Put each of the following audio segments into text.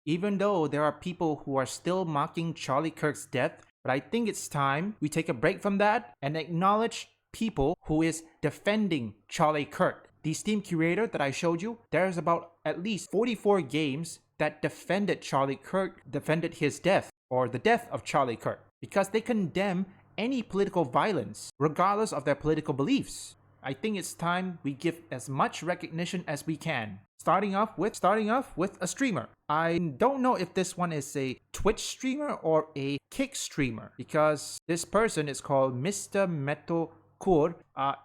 Even though there are people who are still mocking Charlie Kirk's death, but I think it's time we take a break from that and acknowledge people who is defending Charlie Kirk. The Steam curator that I showed you, there's about at least 44 games that defended Charlie Kirk, defended his death, or the death of Charlie Kirk, because they condemn any political violence, regardless of their political beliefs. I think it's time we give as much recognition as we can. Starting off with a streamer. I don't know if this one is a Twitch streamer or a Kick streamer, because this person is called Mr. Metal Kur.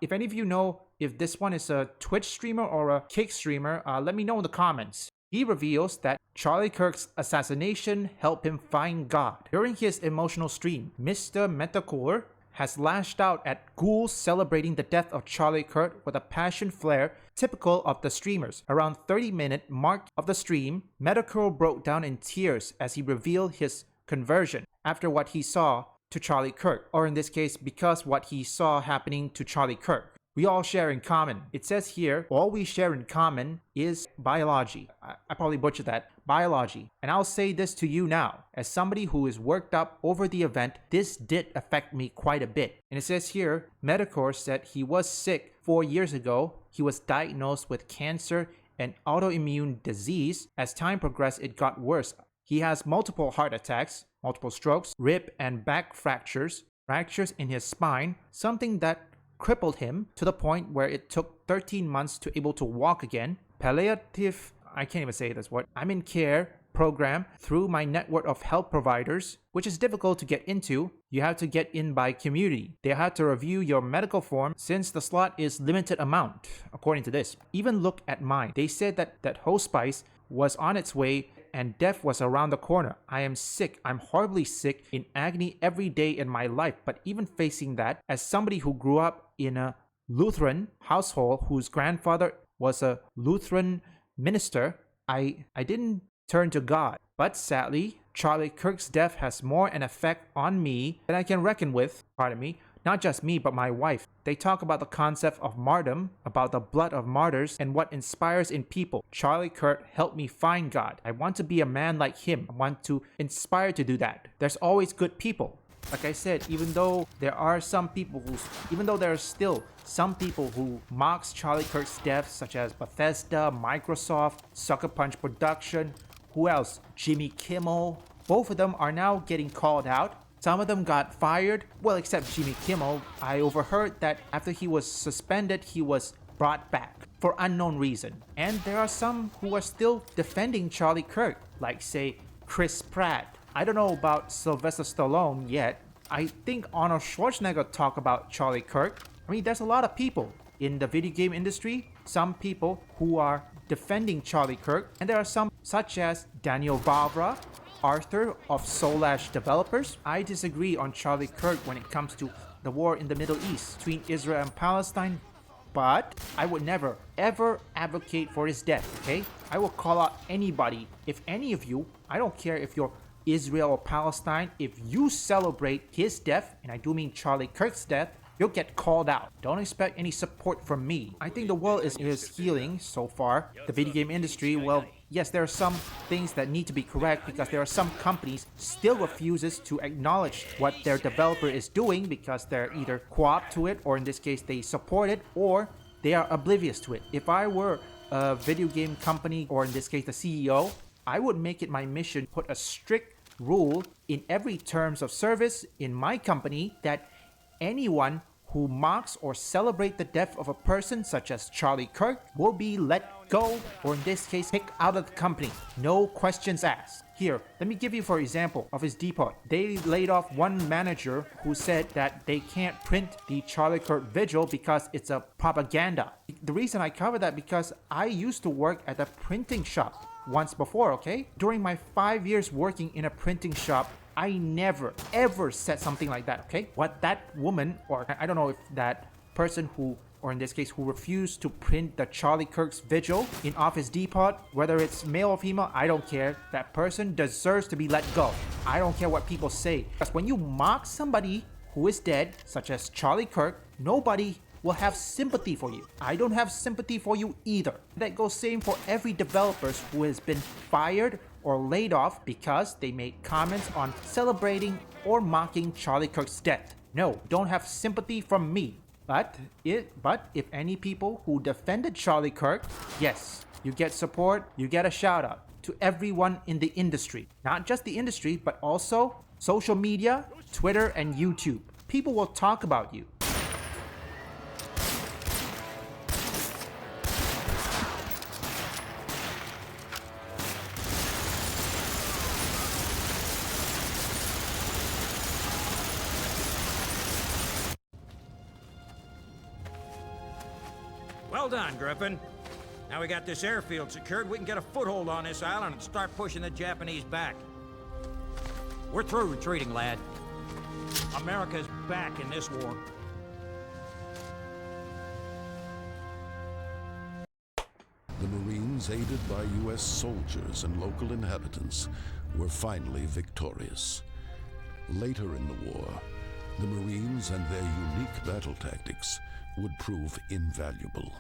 If any of you know if this one is a Twitch streamer or a Kick streamer, let me know in the comments. He reveals that Charlie Kirk's assassination helped him find God. During his emotional stream, Mr. Metacore has lashed out at ghouls celebrating the death of Charlie Kirk with a passion flare typical of the streamers. Around 30-minute mark of the stream, Metacore broke down in tears as he revealed his conversion after what he saw to Charlie Kirk, or in this case, because what he saw happening to Charlie Kirk. We all share in common. It says here, all we share in common is biology. I probably butchered that. Biology. And I'll say this to you now. As somebody who is worked up over the event, this did affect me quite a bit. And it says here, Metacore said he was sick 4 years ago. He was diagnosed with cancer and autoimmune disease. As time progressed, it got worse. He has multiple heart attacks, multiple strokes, rib and back fractures in his spine, something that crippled him to the point where it took 13 months to able to walk again. Palliative, I can't even say this word. I'm in care program through my network of health providers, which is difficult to get into. You have to get in by community. They had to review your medical form since the slot is limited amount, according to this. Even look at mine. They said that hospice was on its way and death was around the corner. I am sick. I'm horribly sick, in agony every day in my life. But even facing that, as somebody who grew up in a Lutheran household whose grandfather was a Lutheran minister, I didn't turn to God. But sadly, Charlie Kirk's death has more an effect on me than I can reckon with. Pardon me. Not just me, but my wife. They talk about the concept of martyrdom, about the blood of martyrs, and what inspires in people. Charlie Kirk helped me find God. I want to be a man like him. I want to inspire to do that. There's always good people. Like I said, even though there are still some people who mocks Charlie Kirk's death, such as Bethesda, Microsoft, Sucker Punch Production, who else? Jimmy Kimmel. Both of them are now getting called out. Some of them got fired, well, except Jimmy Kimmel. I overheard that after he was suspended, he was brought back for unknown reason. And there are some who are still defending Charlie Kirk, like say Chris Pratt. I don't know about Sylvester Stallone yet. I think Arnold Schwarzenegger talked about Charlie Kirk. I mean, there's a lot of people in the video game industry, some people who are defending Charlie Kirk, and there are some such as Daniel Vavra, Arthur of Soulash Developers. I disagree on Charlie Kirk when it comes to the war in the Middle East between Israel and Palestine, but I would never ever advocate for his death, okay? I will call out anybody. If any of you, I don't care if you're Israel or Palestine, if you celebrate his death, and I do mean Charlie Kirk's death, you'll get called out. Don't expect any support from me. I think the world is healing so far. The video game industry, well, yes, there are some things that need to be correct because there are some companies still refuses to acknowledge what their developer is doing because they're either co-op to it, or in this case they support it, or they are oblivious to it. If I were a video game company, or in this case the CEO, I would make it my mission to put a strict rule in every terms of service in my company that anyone who mocks or celebrate the death of a person such as Charlie Kirk will be let go, or in this case, kicked out of the company. No questions asked. Here, let me give you for example of his depot. They laid off one manager who said that they can't print the Charlie Kirk vigil because it's a propaganda. The reason I cover that because I used to work at a printing shop once before, okay? During my 5 years working in a printing shop, I never ever said something like that, okay? What that woman, or I don't know if that person who, or in this case, who refused to print the Charlie Kirk's vigil in Office Depot, whether it's male or female, I don't care. That person deserves to be let go. I don't care what people say. Because when you mock somebody who is dead, such as Charlie Kirk, nobody will have sympathy for you. I don't have sympathy for you either. That goes same for every developer who has been fired or laid off because they made comments on celebrating or mocking Charlie Kirk's death. No, don't have sympathy from me. But if any people who defended Charlie Kirk, yes, you get support, you get a shout out to everyone in the industry. Not just the industry, but also social media, Twitter, and YouTube. People will talk about you. Well done, Griffin. Now we got this airfield secured, we can get a foothold on this island and start pushing the Japanese back. We're through retreating, lad. America's back in this war. The Marines, aided by U.S. soldiers and local inhabitants, were finally victorious. Later in the war, the Marines and their unique battle tactics would prove invaluable.